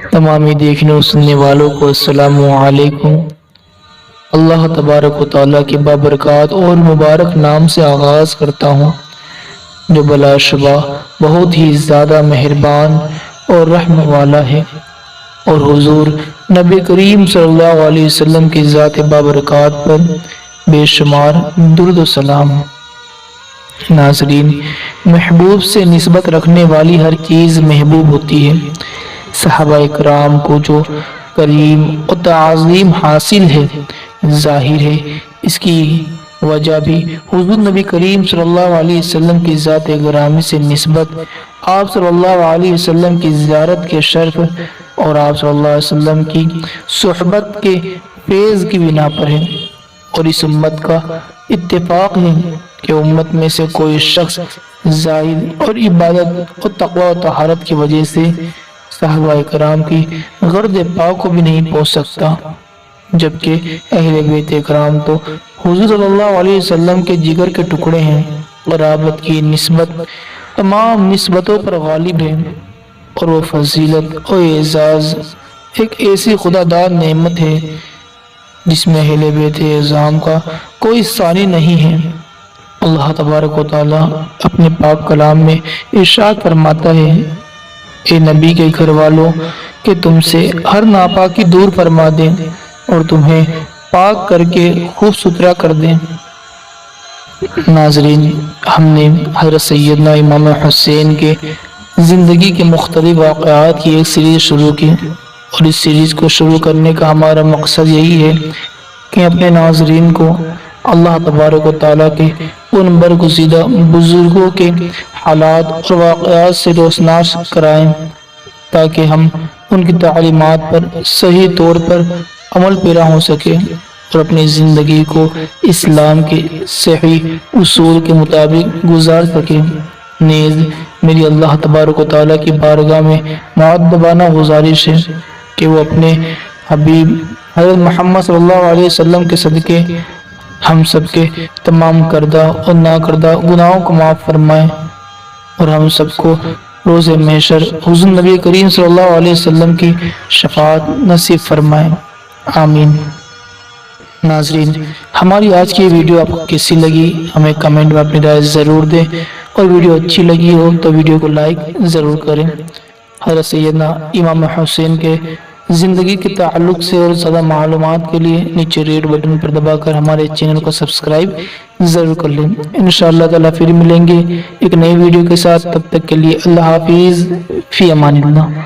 تمامی دیکھنے و سننے والوں کو السلام علیکم۔ اللہ تبارک و تعالیٰ کے بابرکات اور مبارک نام سے آغاز کرتا ہوں، جو بلا شبہ بہت ہی زیادہ مہربان اور رحم والا ہے، اور حضور نبی کریم صلی اللہ علیہ وسلم کی ذات بابرکات پر بے شمار درود و سلام۔ ناظرین، محبوب سے نسبت رکھنے والی ہر چیز محبوب ہوتی ہے۔ صحابہ اکرام کو جو کریم و تعظیم حاصل ہے، ظاہر ہے اس کی وجہ بھی حضور نبی کریم صلی اللہ علیہ وسلم کی ذات گرامی سے نسبت، آپ صلی اللہ علیہ وسلم کی زیارت کے شرف اور آپ صلی اللہ علیہ وسلم کی صحبت کے فیض کی بنا پر ہے۔ اور اس امت کا اتفاق ہے کہ امت میں سے کوئی شخص زاہد اور عبادت اور تقوی و طہارت کی وجہ سے صحابہ کرام کی غرض پاک کو بھی نہیں پہنچ سکتا، جبکہ اہل بیت کرام تو حضور صلی اللہ علیہ وسلم کے جگر کے ٹکڑے ہیں۔ قرابت کی نسبت تمام نسبتوں پر غالب ہے، اور وہ فضیلت اور اعزاز ایک ایسی خدا داد نعمت ہے جس میں اہل بیت اعظام کا کوئی ثانی نہیں ہے۔ اللہ تبارک و تعالیٰ اپنے پاک کلام میں ارشاد فرماتا ہے، اے نبی کے گھر والوں کہ تم سے ہر ناپاکی دور فرما دیں اور تمہیں پاک کر کے خوب ستھرا کر دیں۔ ناظرین، ہم نے حضرت سیدنا امام حسین کے زندگی کے مختلف واقعات کی ایک سیریز شروع کی، اور اس سیریز کو شروع کرنے کا ہمارا مقصد یہی ہے کہ اپنے ناظرین کو اللہ تبارک و تعالیٰ کے ان برگزیدہ بزرگوں کے حالات اور واقعات سے روشناس کرائیں، تاکہ ہم ان کی تعلیمات پر صحیح طور پر عمل پیرا ہو سکے اور اپنی زندگی کو اسلام کے صحیح اصول کے مطابق گزار سکیں۔ نیز میری اللہ تبارک و تعالیٰ کی بارگاہ میں مؤدبانہ گزارش ہے کہ وہ اپنے حبیب حضرت محمد صلی اللہ علیہ وسلم کے صدقے ہم سب کے تمام کردہ اور نہ کردہ گناہوں کو معاف فرمائے، اور ہم سب کو روز محشر حضور نبی کریم صلی اللہ علیہ وسلم کی شفاعت نصیب فرمائے، آمین۔ ناظرین، ہماری آج کی ویڈیو آپ کو کیسی لگی ہمیں کمنٹ میں اپنی رائے ضرور دیں، اور ویڈیو اچھی لگی ہو تو ویڈیو کو لائک ضرور کریں۔ حضرت سیدنا امام حسین کے زندگی کے تعلق سے اور زیادہ معلومات کے لیے نیچے ریڈ بٹن پر دبا کر ہمارے چینل کو سبسکرائب ضرور کر لیں۔ انشاءاللہ تعالیٰ پھر ملیں گے ایک نئی ویڈیو کے ساتھ، تب تک کے لیے اللہ حافظ، فی امان اللہ۔